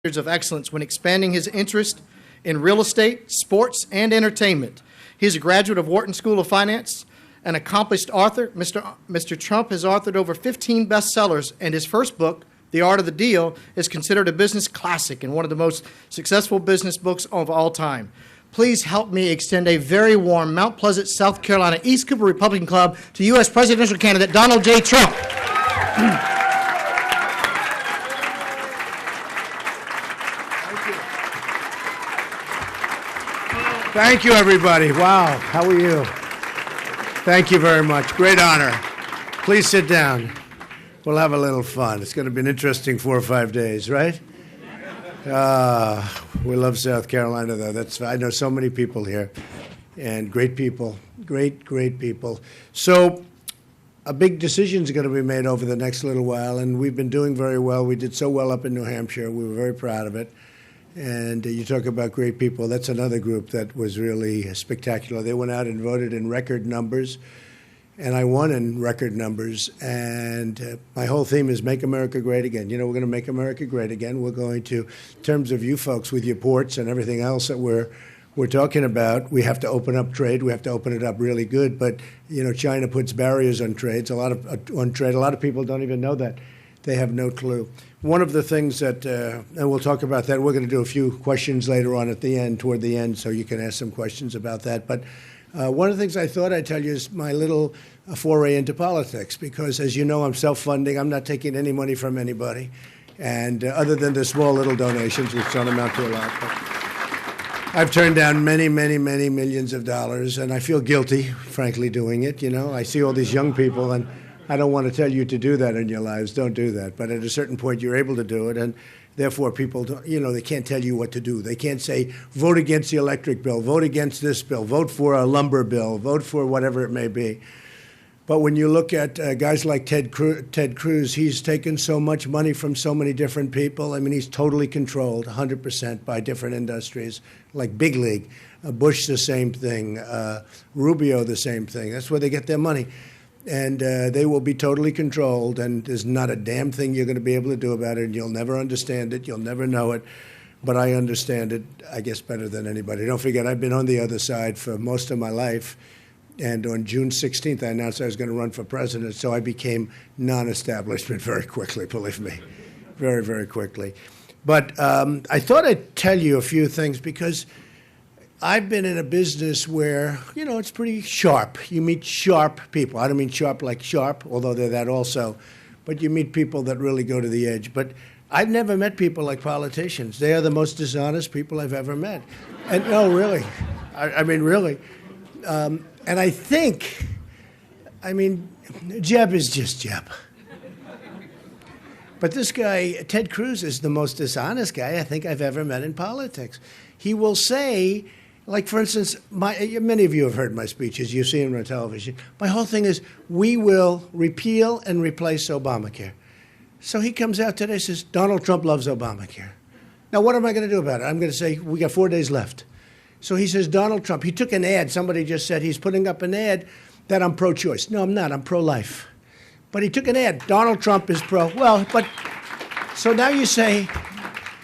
of excellence when expanding his interest in real estate, sports, and entertainment. He is a graduate of Wharton School of Finance, an accomplished author. Mr. Trump has authored over 15 bestsellers, and his first book, The Art of the Deal, is considered a business classic and one of the most successful business books of all time. Please help me extend a very warm Mount Pleasant, South Carolina, East Cooper Republican Club to U.S. presidential candidate Donald J. Trump. Thank you, everybody. Wow, how are you? Thank you very much. Great honor. Please sit down. We'll have a little fun. It's going to be an interesting 4 or 5 days, right? We love South Carolina, though. I know so many people here, and great people, great people. So a big decision is going to be made over the next little while, and we've been doing very well. We did so well up in New Hampshire. We were very proud of it. And you talk about great people. That's another group that was really spectacular. They went out and voted in record numbers, and I won in record numbers. And my whole theme is Make America Great Again. You know, we're going to make America great again. We're going to, in terms of you folks with your ports and everything else that we're talking about, we have to open up trade. We have to open it up really good. But, you know, China puts barriers on trade. A lot of people don't even know that. They have no clue. One of the things that, and we'll talk about that, we're going to do a few questions later on at the end, toward the end, so you can ask some questions about that. But one of the things I thought I'd tell you is my little foray into politics, because as you know, I'm self-funding. I'm not taking any money from anybody, and other than the small little donations, which don't amount to a lot. But I've turned down many millions of dollars, and I feel guilty, frankly, doing it. You know, I see all these young people, and I don't want to tell you to do that in your lives. Don't do that. But at a certain point, you're able to do it, and therefore people, they can't tell you what to do. They can't say, vote against the electric bill, vote against this bill, vote for a lumber bill, vote for whatever it may be. But when you look at guys like Ted Cruz, he's taken so much money from so many different people. I mean, he's totally controlled 100% by different industries, like Big League. Bush, the same thing. Rubio, the same thing. That's where they get their money. And they will be totally controlled, and there's not a damn thing you're going to be able to do about it, and you'll never understand it. You'll never know it. But I understand it, I guess, better than anybody. Don't forget, I've been on the other side for most of my life. And on June 16th, I announced I was going to run for president, so I became non-establishment very quickly, believe me, very quickly. But I thought I'd tell you a few things, because I've been in a business where, it's pretty sharp. You meet sharp people. I don't mean sharp like sharp, although they're that also. But you meet people that really go to the edge. But I've never met people like politicians. They are the most dishonest people I've ever met. And no, really. I mean, really. And I think, Jeb is just Jeb. But this guy, Ted Cruz, is the most dishonest guy I think I've ever met in politics. He will say, like, for instance, many of you have heard my speeches. You see them on television. My whole thing is, we will repeal and replace Obamacare. So he comes out today and says, Donald Trump loves Obamacare. Now, what am I going to do about it? I'm going to say, we got 4 days left. So he says, Donald Trump. He took an ad. Somebody just said he's putting up an ad that I'm pro-choice. No, I'm not. I'm pro-life. But he took an ad. Donald Trump is pro. Well, but so now you say,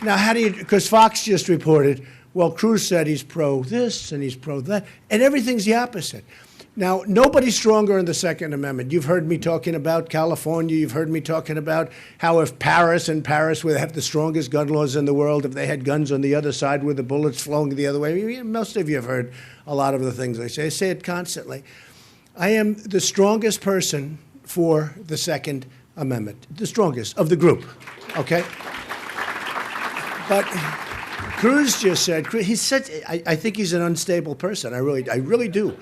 now how do you, because Fox just reported, well, Cruz said he's pro this and he's pro that, and everything's the opposite. Now, nobody's stronger in the Second Amendment. You've heard me talking about California. You've heard me talking about how if Paris, where they have the strongest gun laws in the world, if they had guns on the other side with the bullets flowing the other way. Most of you have heard a lot of the things I say. I say it constantly. I am the strongest person for the Second Amendment, the strongest of the group, okay? But Cruz just said, I think he's an unstable person. I really do.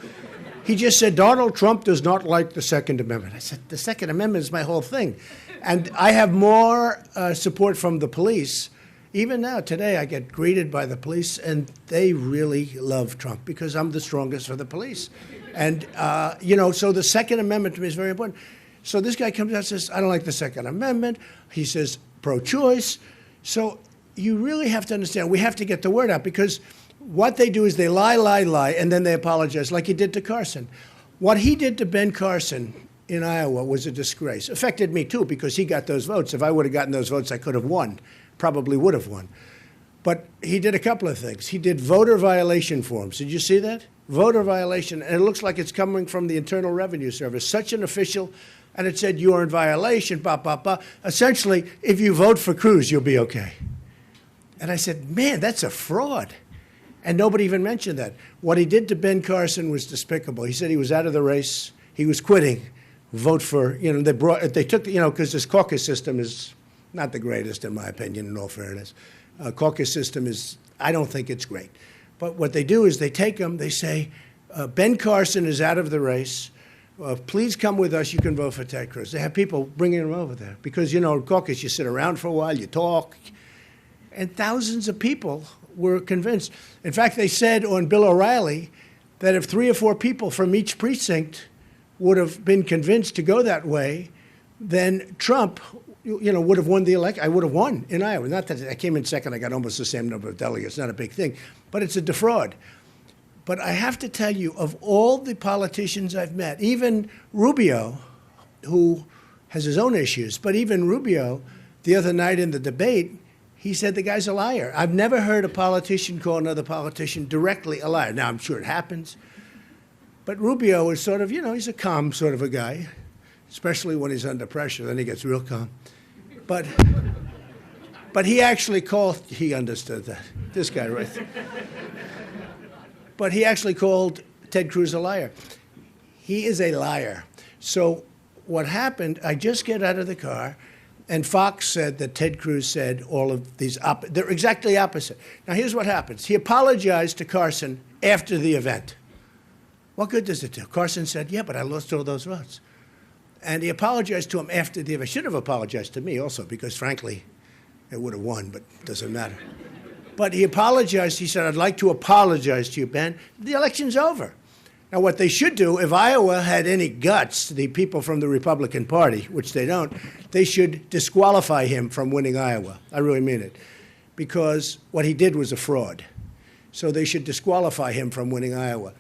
He just said, Donald Trump does not like the Second Amendment. I said, the Second Amendment is my whole thing. And I have more support from the police. Even now, today, I get greeted by the police, and they really love Trump because I'm the strongest for the police. And, so the Second Amendment to me is very important. So this guy comes out and says, I don't like the Second Amendment. He says, pro-choice. So you really have to understand, we have to get the word out, because what they do is they lie, and then they apologize, like he did to Carson. What he did to Ben Carson in Iowa was a disgrace. Affected me, too, because he got those votes. If I would have gotten those votes, I could have won. probably would have won. But he did a couple of things. He did voter violation forms. Did you see that? Voter violation. And it looks like it's coming from the Internal Revenue Service. Such an official. And it said, you're in violation, blah, blah, blah. Essentially, if you vote for Cruz, you'll be okay. And I said, man, that's a fraud. And nobody even mentioned that. What he did to Ben Carson was despicable. He said he was out of the race. He was quitting. Vote for, they took, because this caucus system is not the greatest, in my opinion, in all fairness. Caucus system is, I don't think it's great. But what they do is they take them, they say, Ben Carson is out of the race. Please come with us. You can vote for Ted Cruz. They have people bringing him over there. Because, in caucus, you sit around for a while, you talk. And thousands of people were convinced. In fact, they said on Bill O'Reilly that if 3 or 4 people from each precinct would have been convinced to go that way, then Trump, would have won the election. I would have won in Iowa. Not that I came in second. I got almost the same number of delegates. Not a big thing. But it's a defraud. But I have to tell you, of all the politicians I've met, even Rubio, who has his own issues, but even Rubio, the other night in the debate, he said the guy's a liar. I've never heard a politician call another politician directly a liar. Now, I'm sure it happens. But Rubio is sort of, he's a calm sort of a guy, especially when he's under pressure. Then he gets real calm. But he actually called, he understood that, this guy right there. But he actually called Ted Cruz a liar. He is a liar. So what happened, I just get out of the car, and Fox said that Ted Cruz said all of these, they're exactly opposite. Now, here's what happens. He apologized to Carson after the event. What good does it do? Carson said, yeah, but I lost all those votes. And he apologized to him after the event. Should have apologized to me also, because, frankly, it would have won, but it doesn't matter. But he apologized. He said, I'd like to apologize to you, Ben. The election's over. Now, what they should do, if Iowa had any guts, the people from the Republican Party, which they don't, they should disqualify him from winning Iowa. I really mean it. Because what he did was a fraud. So they should disqualify him from winning Iowa.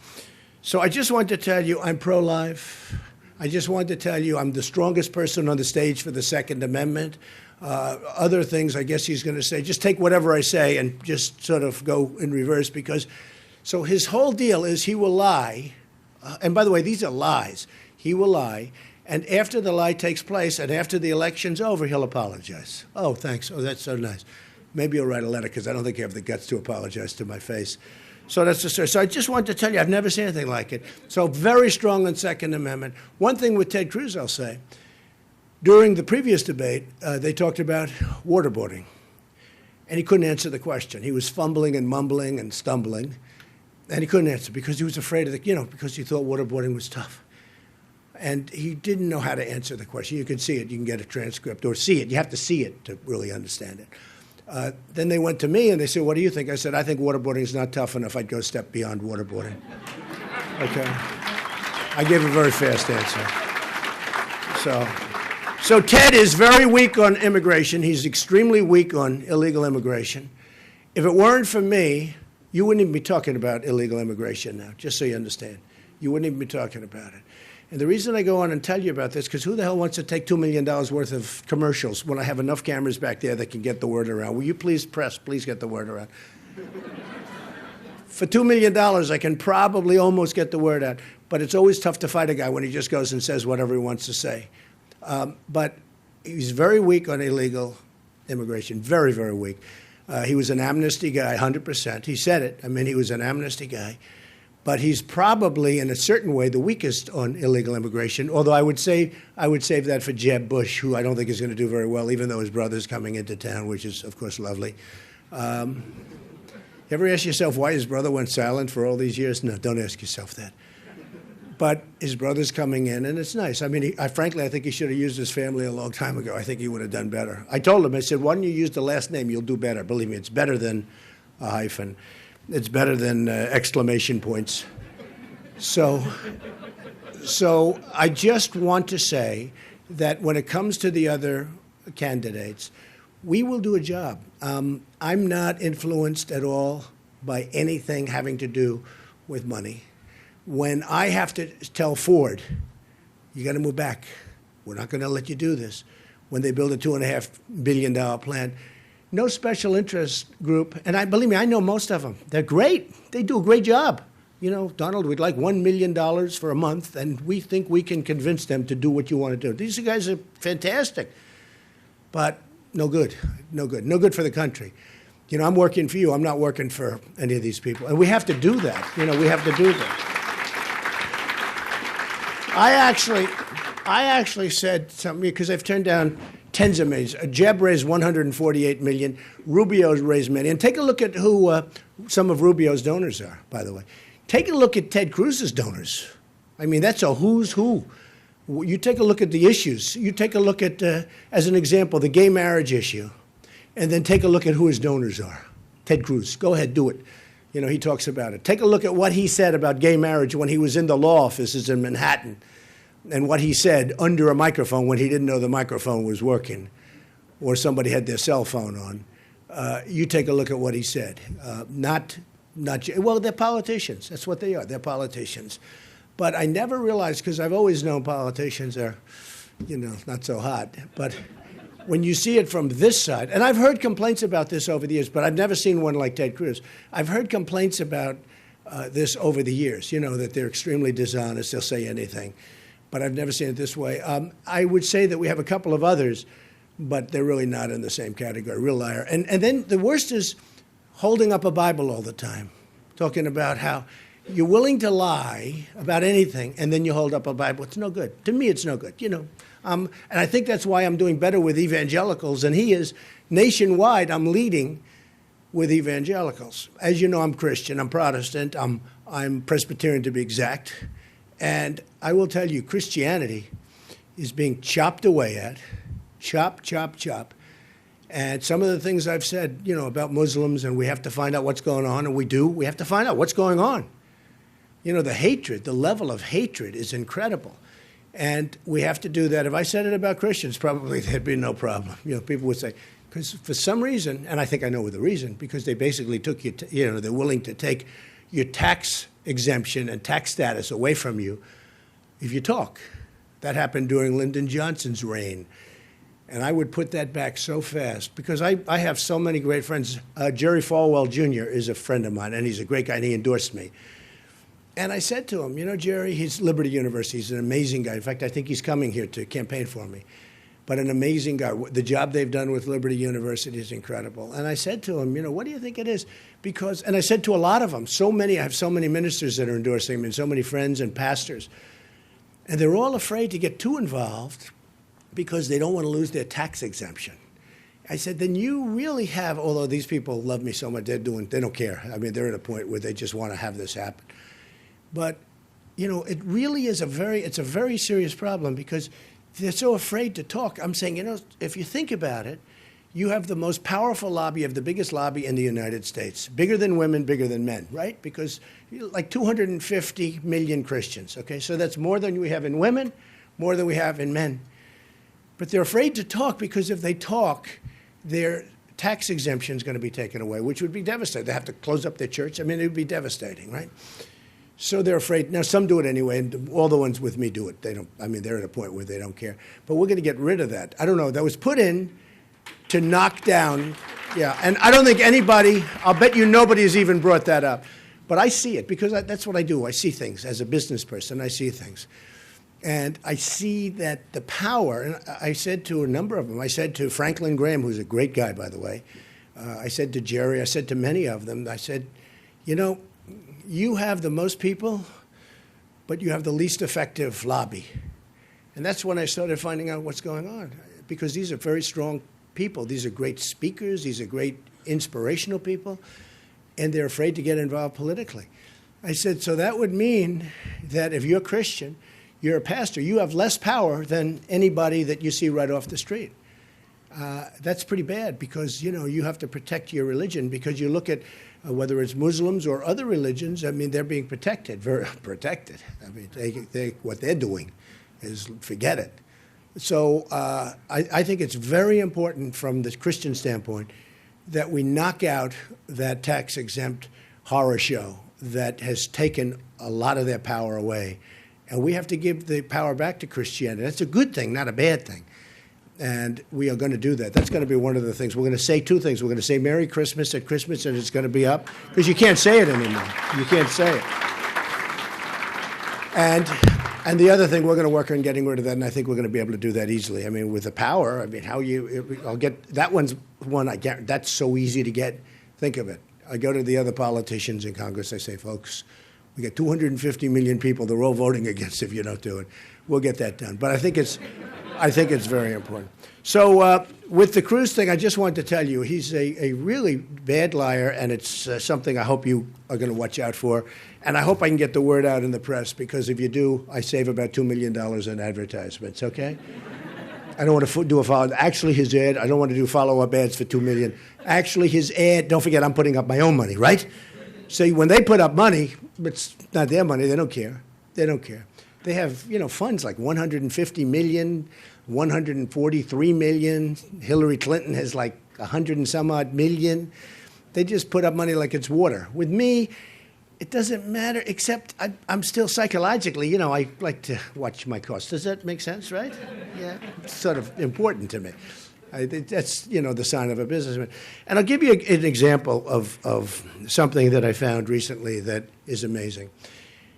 So I just wanted to tell you I'm pro-life. I just wanted to tell you I'm the strongest person on the stage for the Second Amendment. Other things I guess he's going to say, just take whatever I say and just sort of go in reverse because, so his whole deal is he will lie, and by the way, these are lies. He will lie, and after the lie takes place and after the election's over, he'll apologize. Oh, thanks. Oh, that's so nice. Maybe he'll write a letter because I don't think you have the guts to apologize to my face. So that's the story. So I just wanted to tell you, I've never seen anything like it. So very strong on Second Amendment. One thing with Ted Cruz, I'll say, during the previous debate, they talked about waterboarding. And he couldn't answer the question. He was fumbling and mumbling and stumbling. And he couldn't answer because he was afraid of because he thought waterboarding was tough. And he didn't know how to answer the question. You can see it. You can get a transcript or see it. You have to see it to really understand it. Then they went to me and they said, what do you think? I said, I think waterboarding is not tough enough. I'd go a step beyond waterboarding. Okay. I gave a very fast answer. So Ted is very weak on immigration. He's extremely weak on illegal immigration. If it weren't for me, you wouldn't even be talking about illegal immigration now, just so you understand. You wouldn't even be talking about it. And the reason I go on and tell you about this, because who the hell wants to take $2 million worth of commercials when I have enough cameras back there that can get the word around? Will you please get the word around? For $2 million, I can probably almost get the word out. But it's always tough to fight a guy when he just goes and says whatever he wants to say. But he's very weak on illegal immigration, very, very weak. He was an amnesty guy, 100%. He said it. I mean, he was an amnesty guy. But he's probably, in a certain way, the weakest on illegal immigration, although I would save that for Jeb Bush, who I don't think is going to do very well, even though his brother's coming into town, which is, of course, lovely. You ever ask yourself why his brother went silent for all these years? No, don't ask yourself that. But his brother's coming in, and it's nice. I mean, frankly, I think he should have used his family a long time ago. I think he would have done better. I told him, I said, why don't you use the last name? You'll do better. Believe me, it's better than a hyphen. It's better than exclamation points. So I just want to say that when it comes to the other candidates, we will do a job. I'm not influenced at all by anything having to do with money. When I have to tell Ford, you got to move back. We're not going to let you do this. When they build a $2.5 billion plant, no special interest group, and believe me, I know most of them. They're great. They do a great job. You know, Donald, we'd like $1 million for a month, and we think we can convince them to do what you want to do. These guys are fantastic, but no good, no good, no good for the country. You know, I'm working for you. I'm not working for any of these people. And we have to do that. You know, we have to do that. I actually said something, because I've turned down tens of millions. Jeb raised $148 million. Rubio's raised many. And take a look at who some of Rubio's donors are, by the way. Take a look at Ted Cruz's donors. I mean, that's a who's who. You take a look at the issues. You take a look at, as an example, the gay marriage issue, and then take a look at who his donors are. Ted Cruz, go ahead, do it. You know, he talks about it. Take a look at what he said about gay marriage when he was in the law offices in Manhattan, and what he said under a microphone when he didn't know the microphone was working, or somebody had their cell phone on. You take a look at what he said. Well, they're politicians. That's what they are. They're politicians. But I never realized, because I've always known politicians are, you know, not so hot. But when you see it from this side, and I've heard complaints about this over the years, but I've never seen one like Ted Cruz. I've heard complaints about this over the years, you know, that they're extremely dishonest. They'll say anything. But I've never seen it this way. I would say that we have a couple of others, but they're really not in the same category, real liar. And then the worst is holding up a Bible all the time, talking about how you're willing to lie about anything, and then you hold up a Bible. It's no good. To me, it's no good, you know. And I think that's why I'm doing better with evangelicals than he is. Nationwide, I'm leading with evangelicals. As you know, I'm Christian. I'm Protestant. I'm Presbyterian, to be exact. And I will tell you, Christianity is being chopped away at. Chop, chop, chop. And some of the things I've said, you know, about Muslims, and we have to find out what's going on, and we do. We have to find out what's going on. You know, the hatred, the level of hatred is incredible. And we have to do that. If I said it about Christians, probably there'd be no problem. You know, people would say, because for some reason, and I think I know the reason, because they basically took you know, they're willing to take your tax exemption and tax status away from you if you talk. That happened during Lyndon Johnson's reign. And I would put that back so fast, because I have so many great friends. Jerry Falwell Jr. is a friend of mine, and he's a great guy, and he endorsed me. And I said to him, you know, Jerry, he's Liberty University. He's an amazing guy. In fact, I think he's coming here to campaign for me. But an amazing guy. The job they've done with Liberty University is incredible. And I said to him, you know, what do you think it is? Because, and I said to a lot of them, I have so many ministers that are endorsing me, and so many friends and pastors. And they're all afraid to get too involved because they don't want to lose their tax exemption. I said, then you really have, although these people love me so much, they don't care. I mean, they're at a point where they just want to have this happen. But, you know, it really is it's a very serious problem, because they're so afraid to talk. I'm saying, you know, if you think about it, you have the most powerful lobby, you have the biggest lobby in the United States, bigger than women, bigger than men, right? Because like 250 million Christians, okay? So that's more than we have in women, more than we have in men. But they're afraid to talk, because if they talk, their tax exemption is going to be taken away, which would be devastating. They have to close up their church. I mean, it would be devastating, right? So they're afraid. Now, some do it anyway, and all the ones with me do it. They don't. I mean, they're at a point where they don't care. But we're going to get rid of that. I don't know. That was put in to knock down, yeah. And I don't think anybody, I'll bet you nobody has even brought that up. But I see it, because that's what I do. I see things. As a business person, I see things. And I see that the power, and I said to a number of them, I said to Franklin Graham, who's a great guy, by the way, I said to Jerry, I said to many of them, I said, you know, you have the most people, but you have the least effective lobby. And that's when I started finding out what's going on, because these are very strong people. These are great speakers. These are great inspirational people, and they're afraid to get involved politically. I said, so that would mean that if you're Christian, you're a pastor, you have less power than anybody that you see right off the street. That's pretty bad, because, you know, you have to protect your religion, because you look at whether it's Muslims or other religions, I mean, they're being protected, very protected. I mean, what they're doing is forget it. So I think it's very important from the Christian standpoint that we knock out that tax-exempt horror show that has taken a lot of their power away. And we have to give the power back to Christianity. That's a good thing, not a bad thing. And we are going to do that. That's going to be one of the things. We're going to say two things. We're going to say Merry Christmas at Christmas, and it's going to be up, because you can't say it anymore. You can't say it. And the other thing, we're going to work on getting rid of that, and I think we're going to be able to do that easily. I mean, with the power, I mean, I'll get, that one's one I get, that's so easy to get. Think of it. I go to the other politicians in Congress, I say, folks, we got 250 million people, they're all voting against if you don't do it. We'll get that done. But I think it's very important. So with the Cruz thing, I just wanted to tell you, he's a really bad liar, and it's something I hope you are going to watch out for. And I hope I can get the word out in the press, because if you do, I save about $2 million in advertisements, okay? I don't want to do a follow. Actually, his ad, I don't want to do follow-up ads for $2 million. Actually, his ad, don't forget, I'm putting up my own money, right? So when they put up money, it's not their money, they don't care. They don't care. They have, funds like 150 million, 143 million. Hillary Clinton has like 100 and some odd million. They just put up money like it's water. With me, it doesn't matter, except I'm still psychologically, I like to watch my costs. Does that make sense, right? Yeah, it's sort of important to me. That's, the sign of a businessman. And I'll give you an example of something that I found recently that is amazing.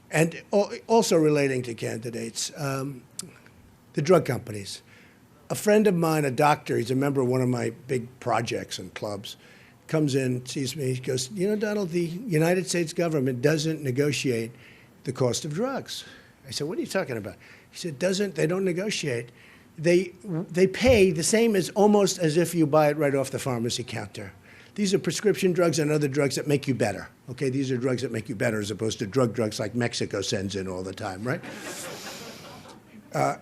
And also relating to candidates, the drug companies. A friend of mine, a doctor, he's a member of one of my big projects and clubs, comes in, sees me, he goes, Donald, the United States government doesn't negotiate the cost of drugs. I said, what are you talking about? He said, they don't negotiate. They pay the same as almost as if you buy it right off the pharmacy counter. These are prescription drugs and other drugs that make you better. Okay, these are drugs that make you better as opposed to drugs like Mexico sends in all the time, right?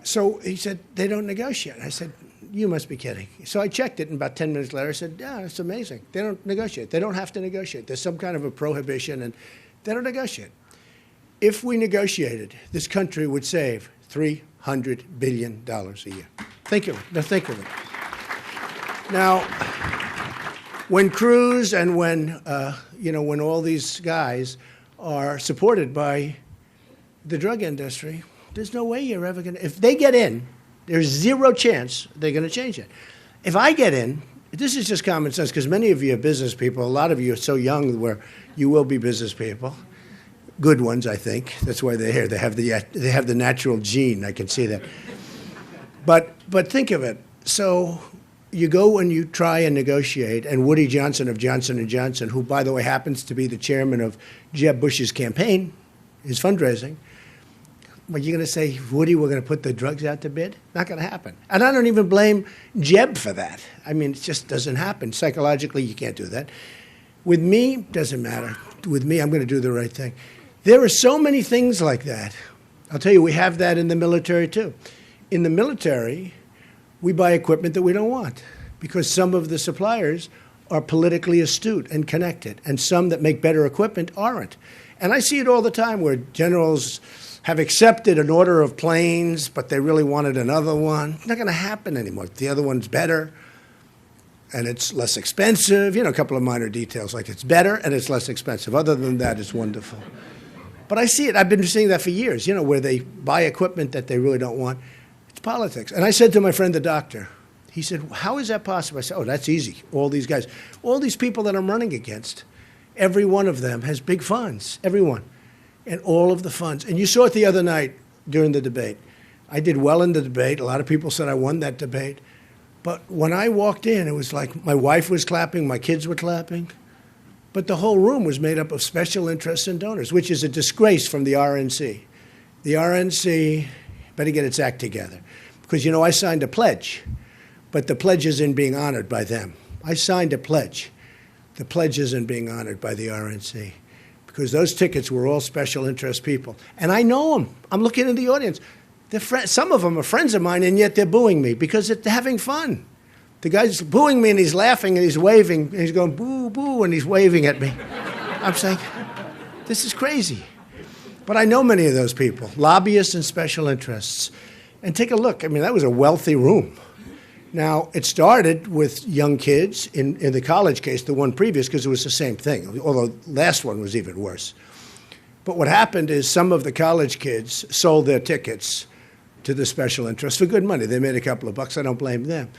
So he said, they don't negotiate. I said, you must be kidding. So I checked it, and about 10 minutes later, I said, yeah, it's amazing. They don't negotiate. They don't have to negotiate. There's some kind of a prohibition, and they don't negotiate. If we negotiated, this country would save $300 billion a year. Think of it. Now, think of it. Now, when Cruz and when all these guys are supported by the drug industry, there's no way you're ever going to, if they get in, there's zero chance they're going to change it. If I get in, this is just common sense, because many of you are business people. A lot of you are so young where you will be business people. Good ones, I think. That's why they're here. They have the natural gene. I can see that. But think of it. So you go and you try and negotiate, and Woody Johnson of Johnson & Johnson, who, by the way, happens to be the chairman of Jeb Bush's campaign, his fundraising, well, you're going to say, Woody, we're going to put the drugs out to bid? Not going to happen. And I don't even blame Jeb for that. I mean, it just doesn't happen. Psychologically, you can't do that. With me, doesn't matter. With me, I'm going to do the right thing. There are so many things like that. I'll tell you, we have that in the military, too. In the military, we buy equipment that we don't want because some of the suppliers are politically astute and connected, and some that make better equipment aren't. And I see it all the time where generals have accepted an order of planes, but they really wanted another one. It's not going to happen anymore. The other one's better, and it's less expensive. A couple of minor details, like it's better and it's less expensive. Other than that, it's wonderful. But I see it. I've been seeing that for years, where they buy equipment that they really don't want. It's politics. And I said to my friend, the doctor, he said, how is that possible? I said, that's easy. All these guys, all these people that I'm running against, every one of them has big funds, everyone. And all of the funds. And you saw it the other night during the debate. I did well in the debate. A lot of people said I won that debate. But when I walked in, it was like my wife was clapping, my kids were clapping. But the whole room was made up of special interests and donors, which is a disgrace from the RNC. The RNC better get its act together. Because, I signed a pledge, but the pledge isn't being honored by them. I signed a pledge. The pledge isn't being honored by the RNC. Because those tickets were all special interest people. And I know them. I'm looking in the audience. Some of them are friends of mine, and yet they're booing me because they're having fun. The guy's booing me, and he's laughing, and he's waving, and he's going, boo, boo, and he's waving at me. I'm saying, this is crazy. But I know many of those people, lobbyists and special interests. And take a look. I mean, that was a wealthy room. Now, it started with young kids, in the college case, the one previous, because it was the same thing, although the last one was even worse. But what happened is some of the college kids sold their tickets to the special interests for good money. They made a couple of bucks. I don't blame them.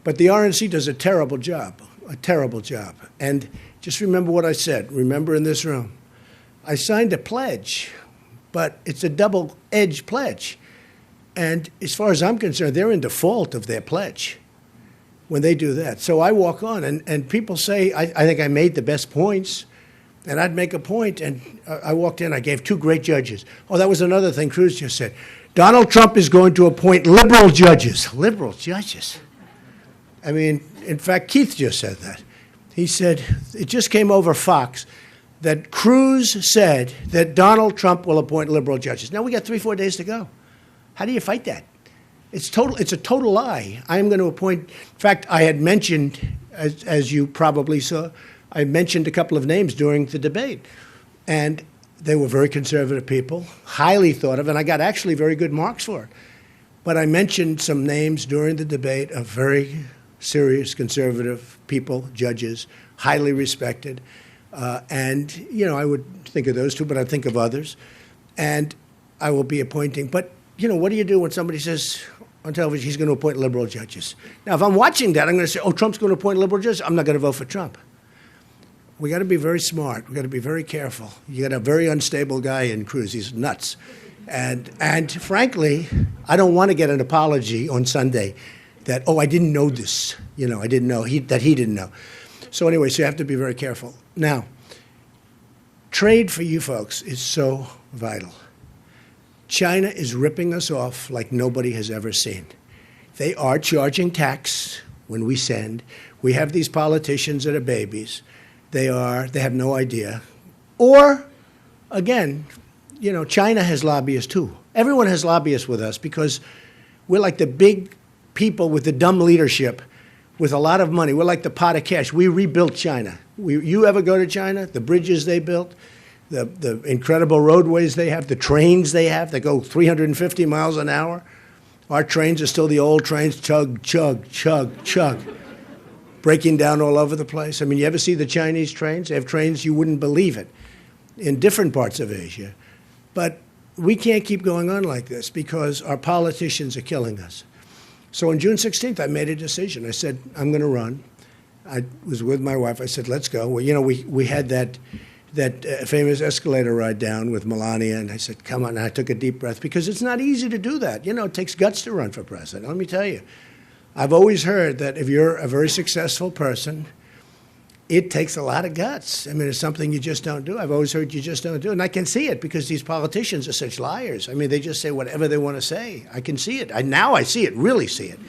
But the RNC does a terrible job, a terrible job. And just remember what I said. Remember in this room. I signed a pledge, but it's a double-edged pledge. And as far as I'm concerned, they're in default of their pledge when they do that. So I walk on, and people say, I think I made the best points, and I'd make a point, and I walked in, I gave 2 great judges. Oh, that was another thing Cruz just said. Donald Trump is going to appoint liberal judges. Liberal judges. I mean, in fact, Keith just said that. He said, it just came over Fox that Cruz said that Donald Trump will appoint liberal judges. Now we got 3-4 days to go. How do you fight that? It's a total lie. I am going to appoint. In fact, I had mentioned, as you probably saw, I mentioned a couple of names during the debate, and they were very conservative people, highly thought of, and I got actually very good marks for it. But I mentioned some names during the debate of very serious conservative people, judges, highly respected. And, you know, I would think of those 2, but I'd think of others. And I will be appointing. But, you know, what do you do when somebody says on television he's going to appoint liberal judges? Now, if I'm watching that, I'm going to say, oh, Trump's going to appoint liberal judges. I'm not going to vote for Trump. We got to be very smart. We got to be very careful. You got a very unstable guy in Cruz. He's nuts. And frankly, I don't want to get an apology on Sunday that, oh, I didn't know this. You know, I didn't know that he didn't know. So anyway, so you have to be very careful. Now, trade for you folks is so vital. China is ripping us off like nobody has ever seen. They are charging tax when we send. We have these politicians that are babies. They have no idea. Or, again, you know, China has lobbyists too. Everyone has lobbyists with us because we're like the big people with the dumb leadership with a lot of money. We're like the pot of cash. We rebuilt China. You ever go to China? The bridges they built, the incredible roadways they have, the trains they have that go 350 miles an hour. Our trains are still the old trains, chug, chug, chug, chug, breaking down all over the place. I mean, you ever see the Chinese trains? They have trains, you wouldn't believe it, in different parts of Asia. But we can't keep going on like this because our politicians are killing us. So on June 16th, I made a decision. I said, I'm going to run. I was with my wife. I said, let's go. Well, you know, we had that famous escalator ride down with Melania, and I said, come on. And I took a deep breath because it's not easy to do that. You know, it takes guts to run for president. Let me tell you. I've always heard that if you're a very successful person, it takes a lot of guts. I mean, it's something you just don't do. I've always heard you just don't do it. And I can see it because these politicians are such liars. I mean, they just say whatever they want to say. I can see it. Now I see it, really see it.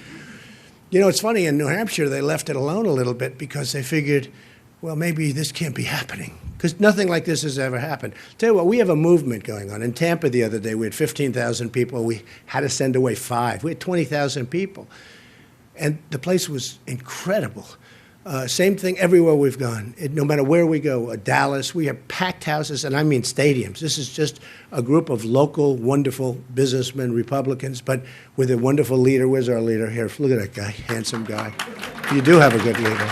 You know, it's funny, in New Hampshire, they left it alone a little bit because they figured, well, maybe this can't be happening because nothing like this has ever happened. Tell you what, we have a movement going on. In Tampa the other day, we had 15,000 people. We had to send away 5. We had 20,000 people. And the place was incredible. Same thing everywhere we've gone. No matter where we go, Dallas, we have packed houses, and I mean stadiums. This is just a group of local, wonderful businessmen, Republicans, but with a wonderful leader. Where's our leader? Here, look at that guy, handsome guy. You do have a good leader.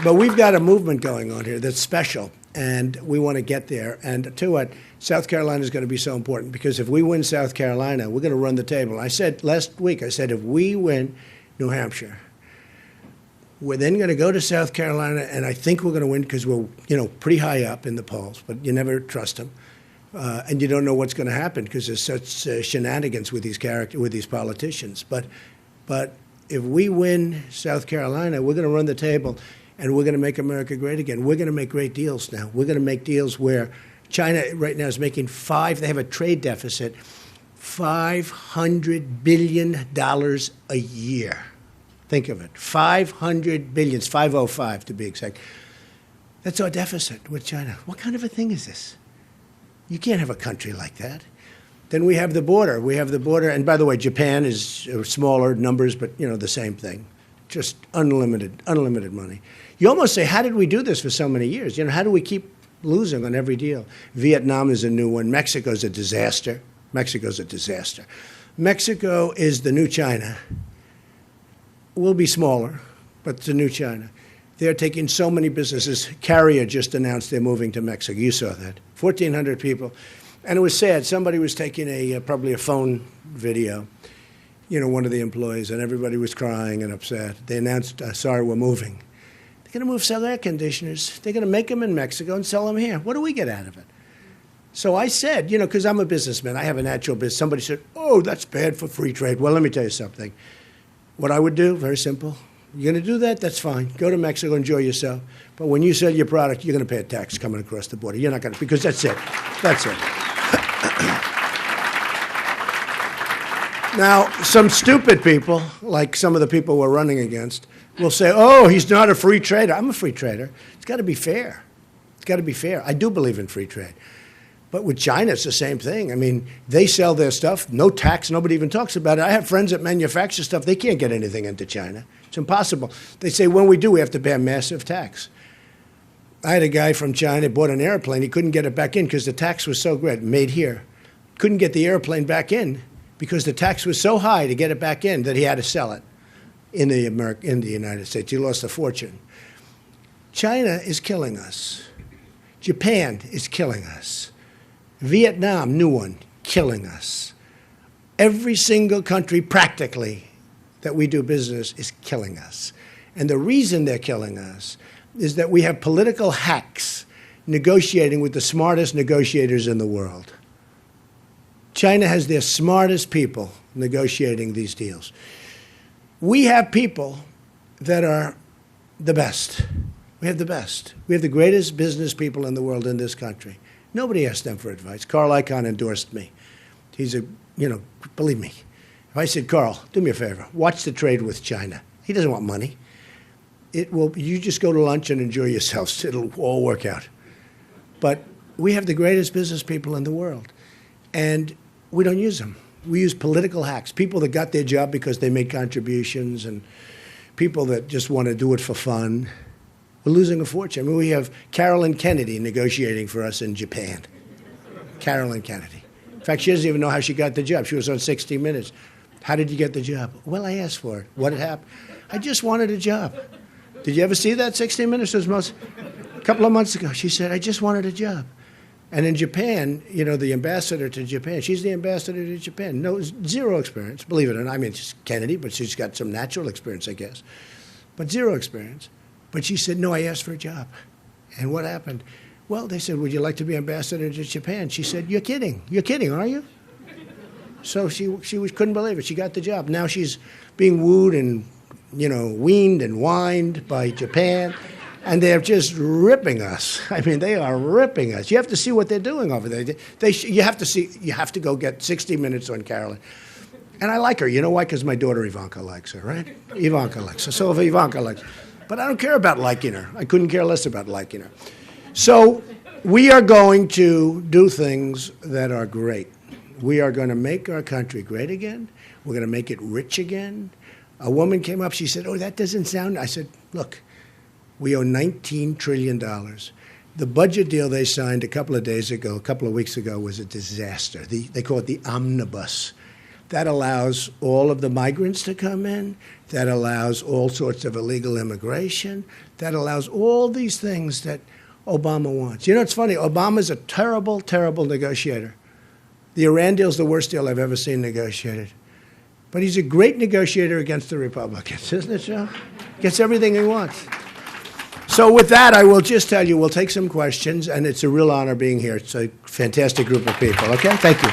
But we've got a movement going on here that's special, and we want to get there. And I tell you what, South Carolina is going to be so important because if we win South Carolina, we're going to run the table. I said last week, I said if we win New Hampshire, we're then going to go to South Carolina, and I think we're going to win because we're, you know, pretty high up in the polls, but you never trust them. And you don't know what's going to happen because there's such shenanigans with these politicians. But if we win South Carolina, we're going to run the table, and we're going to make America great again. We're going to make great deals now. We're going to make deals where China right now is making they have a trade deficit, $500 billion a year. Think of it, 500 billion, it's 505 to be exact. That's our deficit with China. What kind of a thing is this? You can't have a country like that. Then we have the border. And by the way, Japan is smaller numbers, but you know, the same thing. Just unlimited money. You almost say, how did we do this for so many years? You know, how do we keep losing on every deal? Vietnam is a new one. Mexico's a disaster. Mexico is the new China. Will be smaller, but it's the new China. They're taking so many businesses. Carrier just announced they're moving to Mexico. You saw that. 1,400 people. And it was sad. Somebody was taking probably a phone video, one of the employees, and everybody was crying and upset. They announced, sorry, we're moving. They're going to move some air conditioners. They're going to make them in Mexico and sell them here. What do we get out of it? So I said, because I'm a businessman, I have a natural business. Somebody said, oh, that's bad for free trade. Well, let me tell you something. What I would do, very simple. You're going to do that? That's fine. Go to Mexico, enjoy yourself. But when you sell your product, you're going to pay a tax coming across the border. You're not going to, because that's it. That's it. Now, some stupid people, like some of the people we're running against, will say, oh, he's not a free trader. I'm a free trader. It's got to be fair. It's got to be fair. I do believe in free trade. But with China, it's the same thing. I mean, they sell their stuff, no tax, nobody even talks about it. I have friends that manufacture stuff. They can't get anything into China. It's impossible. They say, when we do, we have to pay a massive tax. I had a guy from China bought an airplane. He couldn't get it back in because the tax was so great, made here. Couldn't get the airplane back in because the tax was so high to get it back in that he had to sell it in the United States. He lost a fortune. China is killing us. Japan is killing us. Vietnam, new one, killing us. Every single country, practically, that we do business is killing us. And the reason they're killing us is that we have political hacks negotiating with the smartest negotiators in the world. China has their smartest people negotiating these deals. We have people that are the best. We have the best. We have the greatest business people in the world in this country. Nobody asked them for advice. Carl Icahn endorsed me. He's believe me. If I said, Carl, do me a favor, watch the trade with China. He doesn't want money. You just go to lunch and enjoy yourselves. It'll all work out. But we have the greatest business people in the world, and we don't use them. We use political hacks, people that got their job because they made contributions, and people that just want to do it for fun. We're losing a fortune. I mean, we have Carolyn Kennedy negotiating for us in Japan. Carolyn Kennedy. In fact, she doesn't even know how she got the job. She was on 60 Minutes. How did you get the job? Well, I asked for it. What had happened? I just wanted a job. Did you ever see that 60 Minutes? It was a couple of months ago. She said, I just wanted a job. And in Japan, the ambassador to Japan, she's the ambassador to Japan. No, zero experience, believe it or not. I mean, she's Kennedy, but she's got some natural experience, I guess. But zero experience. But she said, no, I asked for a job. And what happened? Well, they said, would you like to be ambassador to Japan? She said, you're kidding. You're kidding, aren't you? So she couldn't believe it. She got the job. Now she's being wooed and, weaned and wined by Japan. And they're just ripping us. I mean, they are ripping us. You have to see what they're doing over there. You have to go get 60 Minutes on Carolyn. And I like her. You know why? Because my daughter Ivanka likes her, right? Ivanka likes her. So if Ivanka likes her. But I don't care about liking her. I couldn't care less about liking her. So we are going to do things that are great. We are going to make our country great again. We're going to make it rich again. A woman came up. She said, oh, that doesn't sound... I said, look, we owe $19 trillion. The budget deal they signed a couple of weeks ago, was a disaster. They call it the omnibus. That allows all of the migrants to come in. That allows all sorts of illegal immigration. That allows all these things that Obama wants. It's funny. Obama's a terrible, terrible negotiator. The Iran deal's the worst deal I've ever seen negotiated. But he's a great negotiator against the Republicans, isn't it, Joe? Gets everything he wants. So with that, I will just tell you, we'll take some questions, and it's a real honor being here. It's a fantastic group of people, okay? Thank you.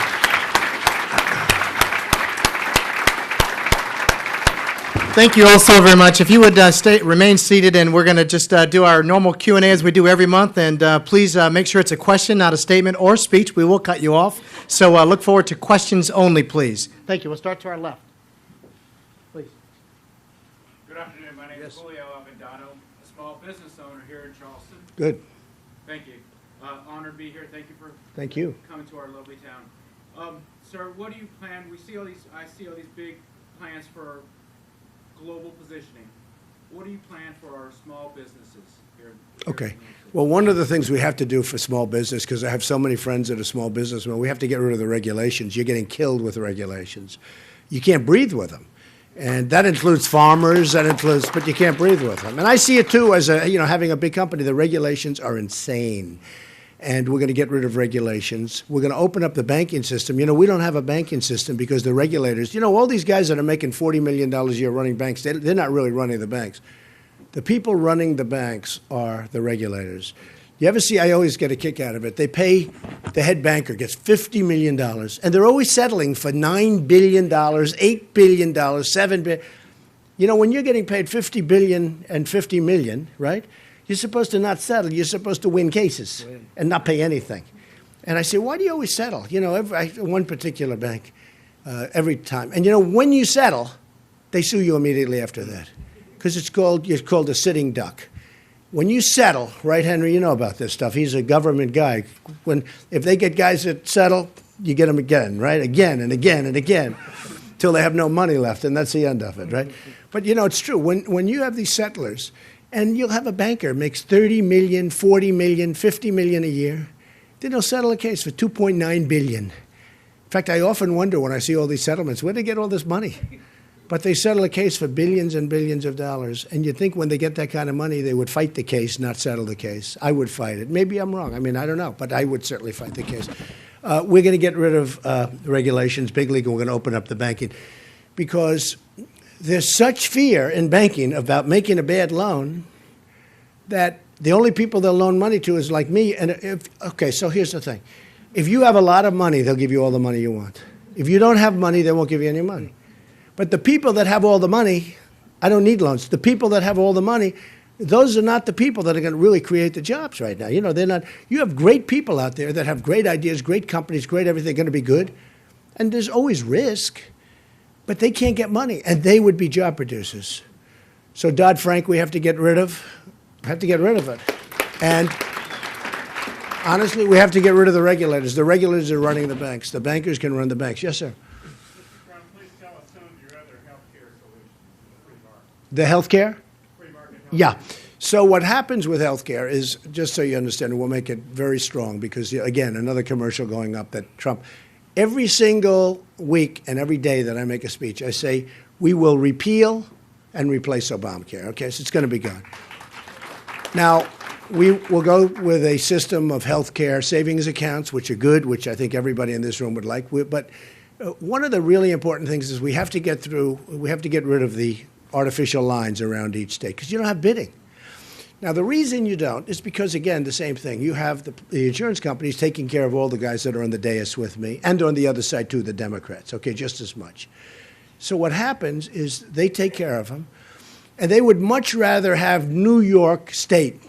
Thank you all so very much. If you would remain seated, and we're going to just do our normal Q&A as we do every month. And please make sure it's a question, not a statement or speech. We will cut you off. So look forward to questions only, please. Thank you. We'll start to our left. Please. Good afternoon. My name is Julio Avendano, a small business owner here in Charleston. Good. Thank you. Honored to be here. Thank you for coming to our lovely town. Sir, what do you plan? I see all these big plans for global positioning. What do you plan for our small businesses here? Okay. Well, one of the things we have to do for small business, because I have so many friends that are small businessmen, we have to get rid of the regulations. You're getting killed with regulations. You can't breathe with them. And that includes farmers, but you can't breathe with them. And I see it too as having a big company. The regulations are insane. and we're going to get rid of regulations. We're going to open up the banking system. You know, we don't have a banking system because the regulators, you know, all these guys that are making $40 million a year running banks, they're not really running the banks. The people running the banks are the regulators. You ever see, I always get a kick out of it, they pay, the head banker gets $50 million, and they're always settling for $9 billion, $8 billion, $7 billion. You know, when you're getting paid $50 billion and $50 million, right? You're supposed to not settle. You're supposed to win cases and not pay anything. And I say, why do you always settle? You know, one particular bank, every time. And, you know, when you settle, they sue you immediately after that because it's called a sitting duck. When you settle, right, Henry, you know about this stuff. He's a government guy. If they get guys that settle, you get them again, right? Again and again and again till they have no money left, and that's the end of it, right? But, you know, it's true. When you have these settlers, and you'll have a banker makes $30 million, $40 million, $50 million a year. Then they'll settle a case for $2.9 billion. In fact, I often wonder when I see all these settlements, where do they get all this money? But they settle a case for billions and billions of dollars. And you'd think when they get that kind of money, they would fight the case, not settle the case. I would fight it. Maybe I'm wrong. I mean, I don't know. But I would certainly fight the case. We're going to get rid of regulations, big league, and we're going to open up the banking. Because there's such fear in banking about making a bad loan that the only people they'll loan money to is like me. And okay, so here's the thing. If you have a lot of money, they'll give you all the money you want. If you don't have money, they won't give you any money. But the people that have all the money, I don't need loans. The people that have all the money, those are not the people that are going to really create the jobs right now. You know, they're not. You have great people out there that have great ideas, great companies, great everything, going to be good. And there's always risk. But they can't get money, and they would be job producers. So Dodd-Frank, we have to get rid of. We have to get rid of it. And honestly, we have to get rid of the regulators. The regulators are running the banks. The bankers can run the banks. Yes, sir. Mr. Trump, please tell us some of your other health care solutions in the free market. The health care? Free market health Yeah. care. So what happens with health care is, just so you understand, and we'll make it very strong, because, again, another commercial going up that Trump, every single week and every day that I make a speech, I say, we will repeal and replace Obamacare. Okay, so it's going to be gone. Now, we will go with a system of health care savings accounts, which are good, which I think everybody in this room would like. But one of the really important things is we have to get rid of the artificial lines around each state, because you don't have bidding. Now, the reason you don't is because, again, the same thing. You have the insurance companies taking care of all the guys that are on the dais with me, and on the other side, too, the Democrats, okay, just as much. So what happens is they take care of them, and they would much rather have New York State,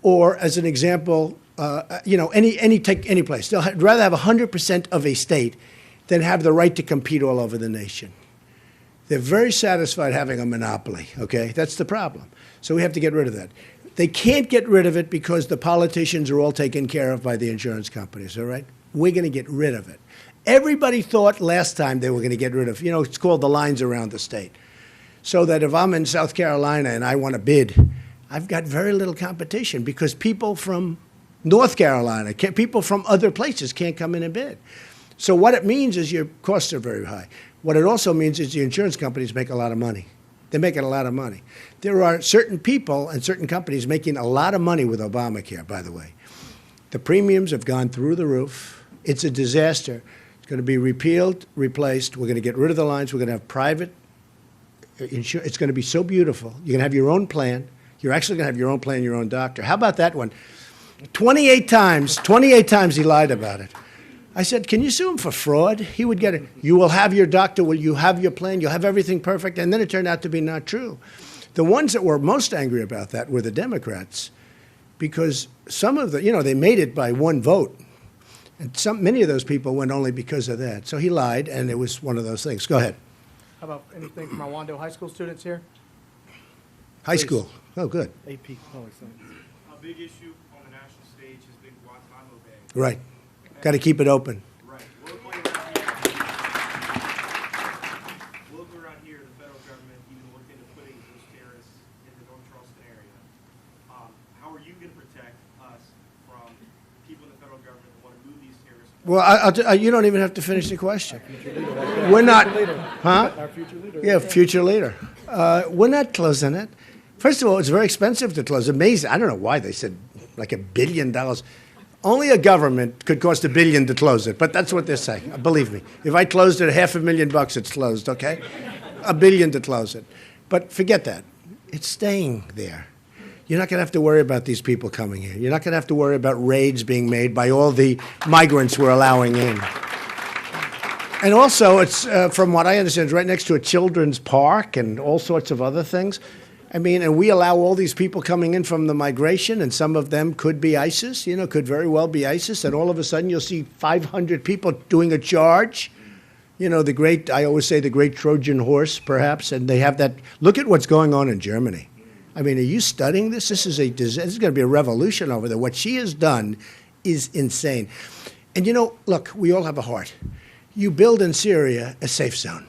or, as an example, any place. They'll rather have 100% of a state than have the right to compete all over the nation. They're very satisfied having a monopoly, okay? That's the problem. So we have to get rid of that. They can't get rid of it because the politicians are all taken care of by the insurance companies, all right? We're going to get rid of it. Everybody thought last time they were going to get rid of, it's called the lines around the state. So that if I'm in South Carolina and I want to bid, I've got very little competition because people from North Carolina, people from other places can't come in and bid. So what it means is your costs are very high. What it also means is the insurance companies make a lot of money. They're making a lot of money. There are certain people and certain companies making a lot of money with Obamacare, by the way. The premiums have gone through the roof. It's a disaster. It's going to be repealed, replaced. We're going to get rid of the lines. We're going to have private insurance. It's going to be so beautiful. You're going to have your own plan. You're actually going to have your own plan, your own doctor. How about that one? 28 times he lied about it. I said, can you sue him for fraud? He would get it. You will have your doctor, will you have your plan, you'll have everything perfect, and then it turned out to be not true. The ones that were most angry about that were the Democrats, because some of they made it by one vote, and many of those people went only because of that. So he lied, and it was one of those things. Go ahead. How about anything from our Wando High School students here? High school. Oh, good. AP. Public Science. A big issue on the national stage has been Guantanamo Bay. Right. Got to keep it open. Right. Locally around here, the federal government even looked into putting those terrorists in the North Charleston area. How are you going to protect us from people in the federal government that want to move these terrorists? Well, you don't even have to finish the question. We're not, huh? Our future leader. Yeah, future leader. We're not closing it. First of all, it's very expensive to close. Amazing. I don't know why they said like $1 billion. Only a government could cost $1 billion to close it, but that's what they're saying. Believe me. If I closed it, $500,000, it's closed, okay? $1 billion to close it. But forget that. It's staying there. You're not going to have to worry about these people coming here. You're not going to have to worry about raids being made by all the migrants we're allowing in. And also, it's, from what I understand, it's right next to a children's park and all sorts of other things. I mean, and we allow all these people coming in from the migration, and some of them could be ISIS, could very well be ISIS, and all of a sudden you'll see 500 people doing a charge. I always say the great Trojan horse, perhaps, and they have that. Look at what's going on in Germany. I mean, are you studying this? This is going to be a revolution over there. What she has done is insane. And look, we all have a heart. You build in Syria a safe zone.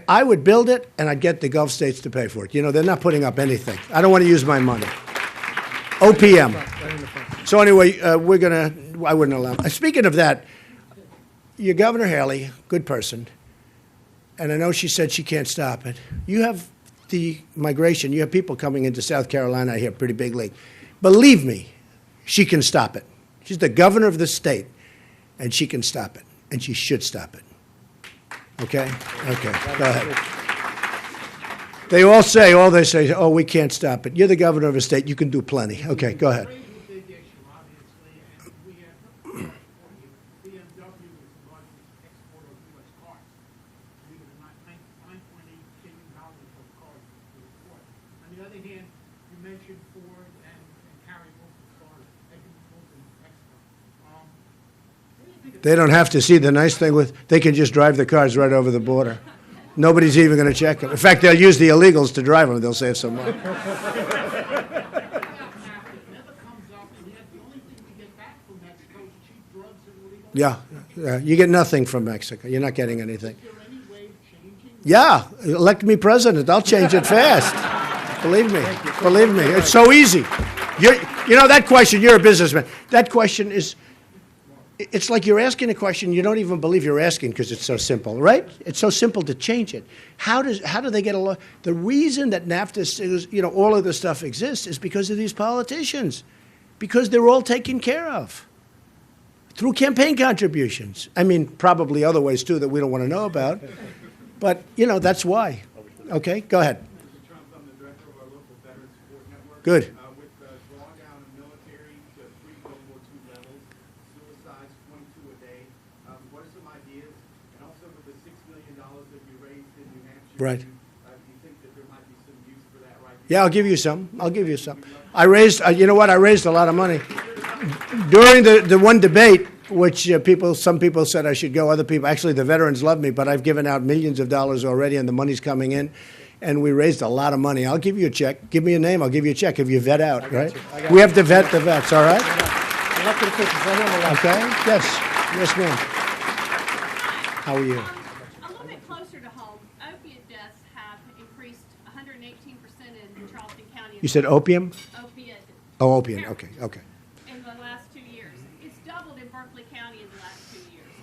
I would build it, and I'd get the Gulf states to pay for it. They're not putting up anything. I don't want to use my money. OPM. So anyway, I wouldn't allow. Speaking of that, your Governor Haley, good person, and I know she said she can't stop it. You have the migration. You have people coming into South Carolina here, pretty big league. Believe me, she can stop it. She's the governor of the state, and she can stop it, and she should stop it. Okay? Okay, go ahead. They say, oh, we can't stop it. You're the governor of a state. You can do plenty. Okay, go ahead. They don't have to see the nice thing they can just drive the cars right over the border. Nobody's even going to check them. In fact, they'll use the illegals to drive them. They'll save some money. Yeah, you get nothing from Mexico. You're not getting anything. Yeah, elect me president. I'll change it fast. Believe me. Believe me. It's so easy. That question, you're a businessman. That question is... It's like you're asking a question you don't even believe you're asking because it's so simple, right? It's so simple to change it. How do they get along? The reason that NAFTA, all of this stuff exists is because of these politicians, because they're all taken care of through campaign contributions. I mean, probably other ways too that we don't want to know about, but that's why. Okay, go ahead. Mr. Trump, I'm the director of our local Veterans Support Network. Good. With the drawdown of military to pre-World War II levels, suicides 22 a day. What are some ideas? And also with the $6 million that you raised in New Hampshire, right? Do you think that there might be some use for that right now? Yeah, I'll give you some. I raised, I raised a lot of money. During the one debate, which some people said I should go, other people, actually the veterans love me, but I've given out millions of dollars already and the money's coming in. And we raised a lot of money. I'll give you a check. Give me a name. I'll give you a check if you vet out, right? We have to vet the vets, all right? Elected officials, right here on the left. Okay? Yes. Yes, ma'am. How are you? A little bit closer to home, opiate deaths have increased 118% in Charleston County. You said opium? Opiate. Oh, opium. Okay, okay. In the last 2 years. It's doubled in Berkeley County in the last 2 years.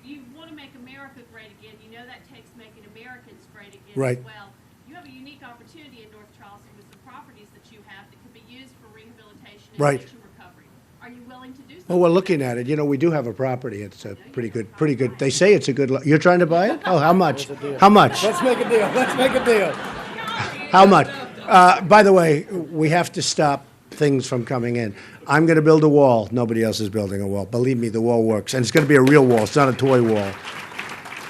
You want to make America great again. You know that takes making Americans great again Right. as well. You have a unique opportunity in North Charleston with some properties that you have that could be used for rehabilitation and Right. addiction recovery. Are you willing to do something? Well, we're looking at it. We do have a property. It's a pretty good. They say it's a good. You're trying to buy it? Oh, how much? How much? Let's make a deal. Let's make a deal. How much? By the way, we have to stop things from coming in. I'm going to build a wall. Nobody else is building a wall. Believe me, the wall works. And it's going to be a real wall. It's not a toy wall.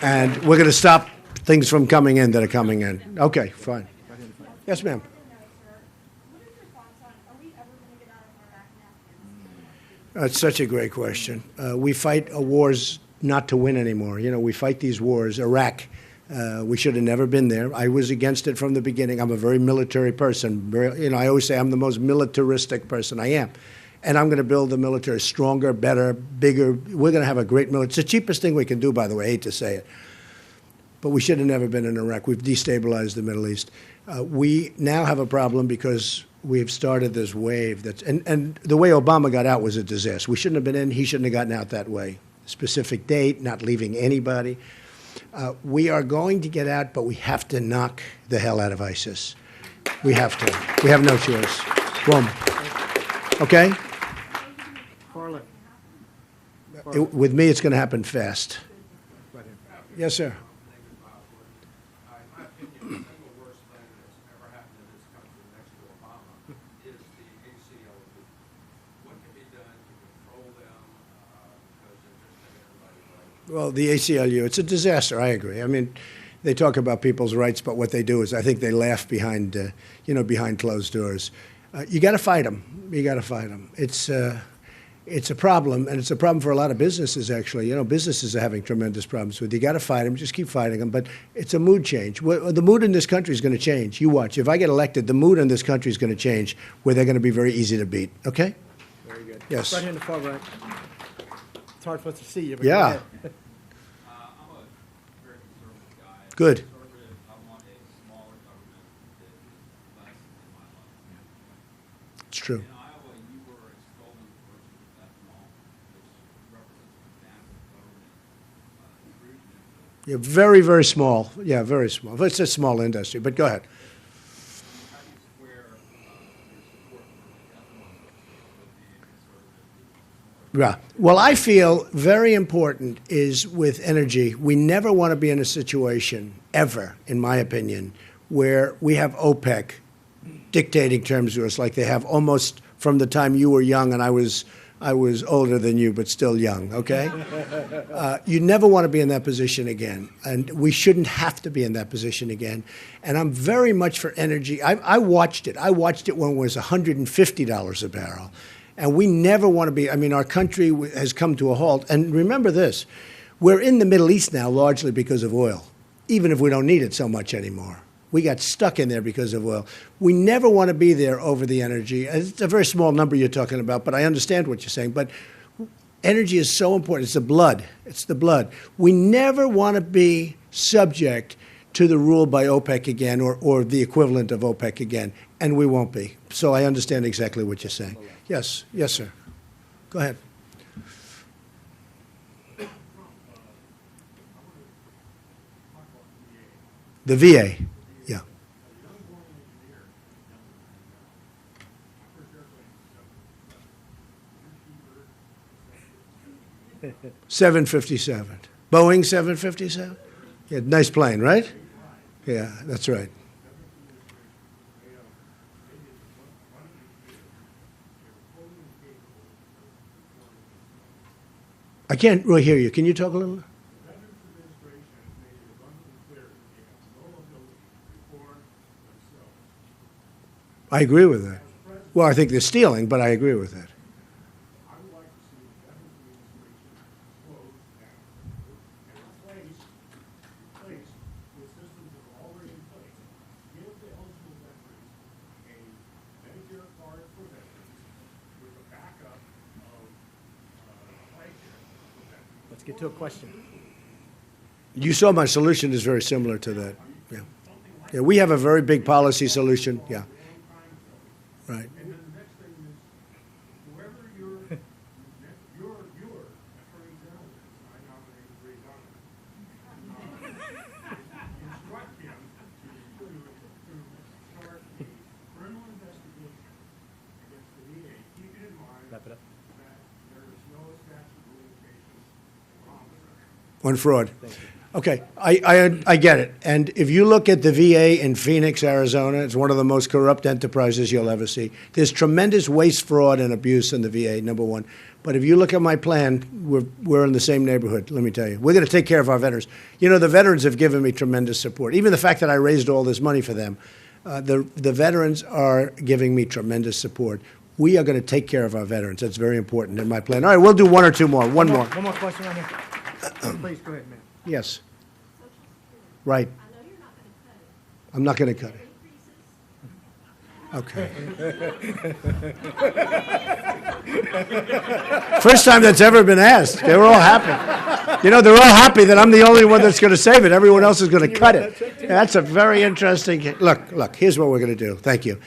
And we're going to stop things from coming in that are coming in. Okay, fine. Yes, ma'am. That's such a great question. We fight wars not to win anymore. We fight these wars. Iraq, we should have never been there. I was against it from the beginning. I'm a very military person. I always say I'm the most militaristic person. I am. And I'm going to build the military stronger, better, bigger. We're going to have a great military. It's the cheapest thing we can do, by the way. I hate to say it. But we should have never been in Iraq. We've destabilized the Middle East. We now have a problem because we've started this wave and the way Obama got out was a disaster. We shouldn't have been in. He shouldn't have gotten out that way. Specific date, not leaving anybody. We are going to get out, but we have to knock the hell out of ISIS. We have to. We have no choice. Boom. Okay? With me, it's going to happen fast. Yes, sir. In my opinion, the single worst thing that's ever happened in this country next to Obama is the ACLU. What can be done to control them because they're just taking everybody away? Well, the ACLU, it's a disaster, I agree. I mean, they talk about people's rights, but what they do is I think they laugh behind, behind closed doors. You got to fight them. You got to fight them. It's a problem, and it's a problem for a lot of businesses, actually. You know, businesses are having tremendous problems with it. You got to fight them. Just keep fighting them. But it's a mood change. The mood in this country is going to change. You watch. If I get elected, the mood in this country is going to change, where they're going to be very easy to beat. Okay? Very good. Yes. Right here in the far right. It's hard for us to see you. But Yeah. go ahead. I'm a very conservative guy. Good. Conservative, I want a smaller government that is less in my life. It's true. In Iowa, you were extolling the virtues of ethanol, which represents a massive government intrusion into Yeah, very, very small. Yeah, very small. It's a small industry, but go ahead. how do you square your support for the ethanol subsidy with being conservative? Yeah. Well, I feel very important is with energy, we never want to be in a situation, ever, in my opinion, where we have OPEC dictating terms to us like they have almost from the time you were young and I was older than you, but still young, okay? You never want to be in that position again, and we shouldn't have to be in that position again. And I'm very much for energy. I watched it. I watched it when it was $150 a barrel. And we never want to be, I mean, our country has come to a halt. And remember this, we're in the Middle East now largely because of oil, even if we don't need it so much anymore. We got stuck in there because of oil. We never want to be there over the energy. It's a very small number you're talking about, but I understand what you're saying. But energy is so important. It's the blood. It's the blood. We never want to be subject to the rule by OPEC again or the equivalent of OPEC again, and we won't be. So I understand exactly what you're saying. Yes, yes, sir. Go ahead. The VA, yeah. 757. Boeing 757? Yeah, nice plane, right? Yeah, that's right. I can't really hear you. Can you talk a little? I agree with that. Well, I think they're stealing, but I agree with that. Let's get to a question. You saw my solution is very similar to that. Yeah. Yeah, we have a very big policy solution. Yeah. Right. And then the next thing is, whoever your attorney general is, I nominate Ray Donovan. Instruct him to start a criminal investigation against the VA, keeping in mind Wrap it up. that there is no statute of limitations on homicide. On fraud. Okay, I get it. And if you look at the VA in Phoenix, Arizona, it's one of the most corrupt enterprises you'll ever see. There's tremendous waste, fraud, and abuse in the VA, number one. But if you look at my plan, we're in the same neighborhood, let me tell you. We're going to take care of our veterans. You know, the veterans have given me tremendous support. Even the fact that I raised all this money for them, the veterans are giving me tremendous support. We are going to take care of our veterans. That's very important in my plan. All right, we'll do one or two more. One more. One more question right here. Please, go ahead, ma'am. Yes. Right. I'm not going to cut it. Okay. First time that's ever been asked. They were all happy. You know, they're all happy that I'm the only one that's going to save it. Everyone else is going to cut it. That's a very interesting. Look, here's what we're going to do. Thank you.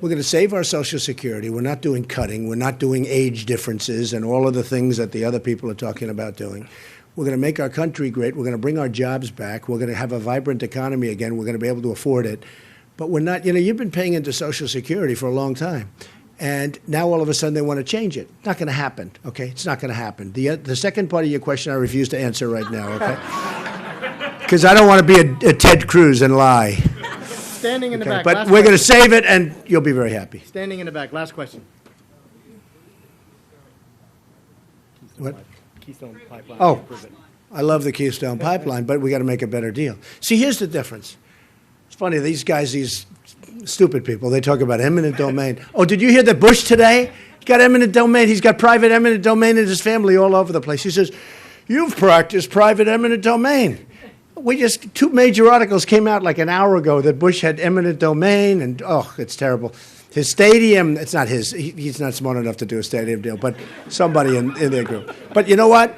We're going to save our Social Security. We're not doing cutting. We're not doing age differences and all of the things that the other people are talking about doing. We're going to make our country great. We're going to bring our jobs back. We're going to have a vibrant economy again. We're going to be able to afford it. But we're not, you know, you've been paying into Social Security for a long time. And now all of a sudden they want to change it. Not going to happen, okay? It's not going to happen. The second part of your question I refuse to answer right now, okay? Because I don't want to be a Ted Cruz and lie. Standing in the Okay? back. But last we're going to question. save it, and you'll be very happy. Standing in the back. Last question. What? Keystone Pipeline. Oh, I love the Keystone Pipeline, but we got to make a better deal. See, here's the difference. It's funny, these guys, these stupid people, they talk about eminent domain. Oh, did you hear that Bush today? He got eminent domain. He's got private eminent domain in his family all over the place. He says, you've practiced private eminent domain. Two major articles came out like an hour ago that Bush had eminent domain, and oh, it's terrible. His stadium, it's not his, he's not smart enough to do a stadium deal, but somebody in their group. But you know what?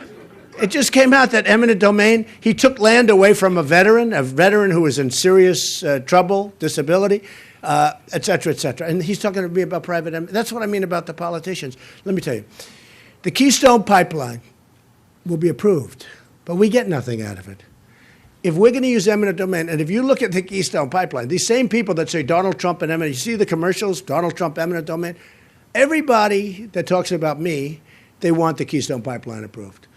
It just came out that eminent domain, he took land away from a veteran who was in serious trouble, disability, et cetera, et cetera. And he's talking to me about private eminent. That's what I mean about the politicians. Let me tell you, the Keystone Pipeline will be approved, but we get nothing out of it. If we're going to use eminent domain, and if you look at the Keystone Pipeline, these same people that say Donald Trump and eminent, you see the commercials, Donald Trump, eminent domain, everybody that talks about me, they want the Keystone Pipeline approved.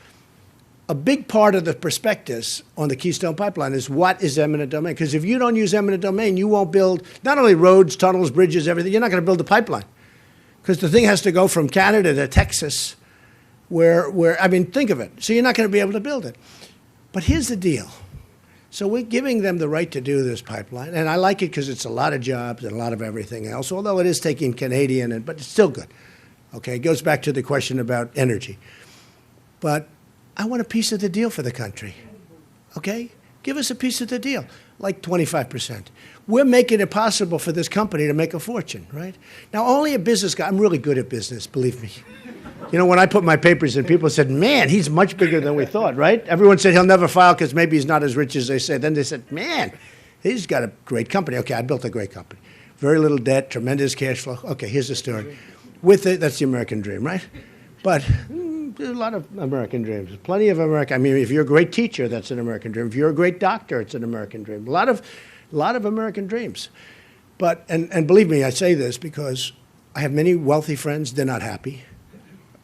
A big part of the prospectus on the Keystone Pipeline is what is eminent domain. Because if you don't use eminent domain, you won't build not only roads, tunnels, bridges, everything. You're not going to build a pipeline. Because the thing has to go from Canada to Texas, I mean, think of it. So you're not going to be able to build it. But here's the deal. So we're giving them the right to do this pipeline. And I like it because it's a lot of jobs and a lot of everything else, although it is taking Canadian, but it's still good. Okay, it goes back to the question about energy. But I want a piece of the deal for the country, okay? Give us a piece of the deal, like 25%. We're making it possible for this company to make a fortune, right? Now, only a business guy, I'm really good at business, believe me. You know, when I put my papers in, people said, man, he's much bigger than we thought, right? Everyone said he'll never file because maybe he's not as rich as they say. Then they said, man, he's got a great company. Okay, I built a great company. Very little debt, tremendous cash flow. Okay, here's the story. With it, that's the American dream, right? But there's a lot of American dreams. Plenty of American. I mean, if you're a great teacher, that's an American dream. If you're a great doctor, it's an American dream. A lot of American dreams. But and believe me, I say this because I have many wealthy friends. They're not happy.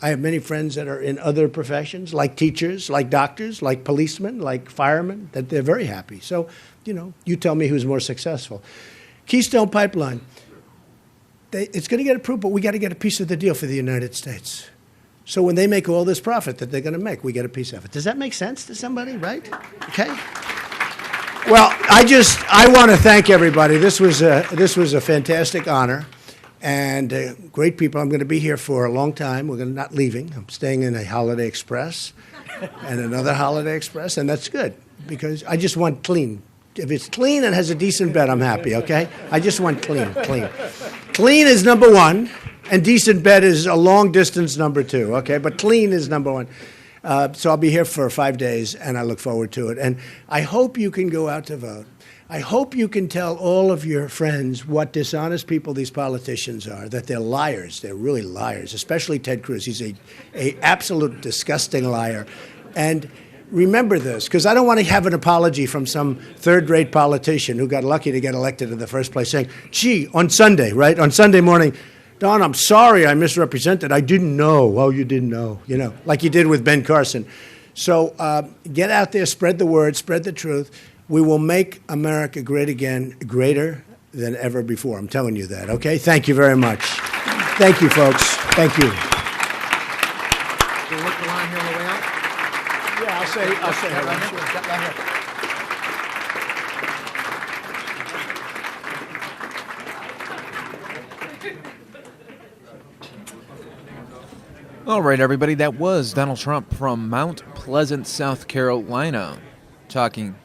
I have many friends that are in other professions, like teachers, like doctors, like policemen, like firemen, that they're very happy. So, you know, you tell me who's more successful. Keystone Pipeline. It's going to get approved, but we got to get a piece of the deal for the United States. So when they make all this profit that they're going to make, we get a piece of it. Does that make sense to somebody, right? Okay. Well, I want to thank everybody. This was a fantastic honor, and great people. I'm going to be here for a long time. We're not leaving. I'm staying in a Holiday Express and another Holiday Express, and that's good because I just want clean. If it's clean and has a decent bed, I'm happy, okay? I just want clean. Clean is number one, and decent bed is a long distance number two, okay? But clean is number one. So I'll be here for 5 days, and I look forward to it. And I hope you can go out to vote. I hope you can tell all of your friends what dishonest people these politicians are, that they're liars. They're really liars, especially Ted Cruz. He's a absolute disgusting liar. And remember this, because I don't want to have an apology from some third-rate politician who got lucky to get elected in the first place saying, gee, on Sunday, right, on Sunday morning, Don, I'm sorry I misrepresented. I didn't know. Oh, you didn't know, you know, like you did with Ben Carson. So get out there, spread the word, spread the truth. We will make America great again, greater than ever before. I'm telling you that, okay? Thank you very much. Thank you, folks. Thank you. We'll look the line here on the way out. Yeah, I'll say hello. Right here. Got right here. All right, everybody, that was Donald Trump from Mount Pleasant, South Carolina, talking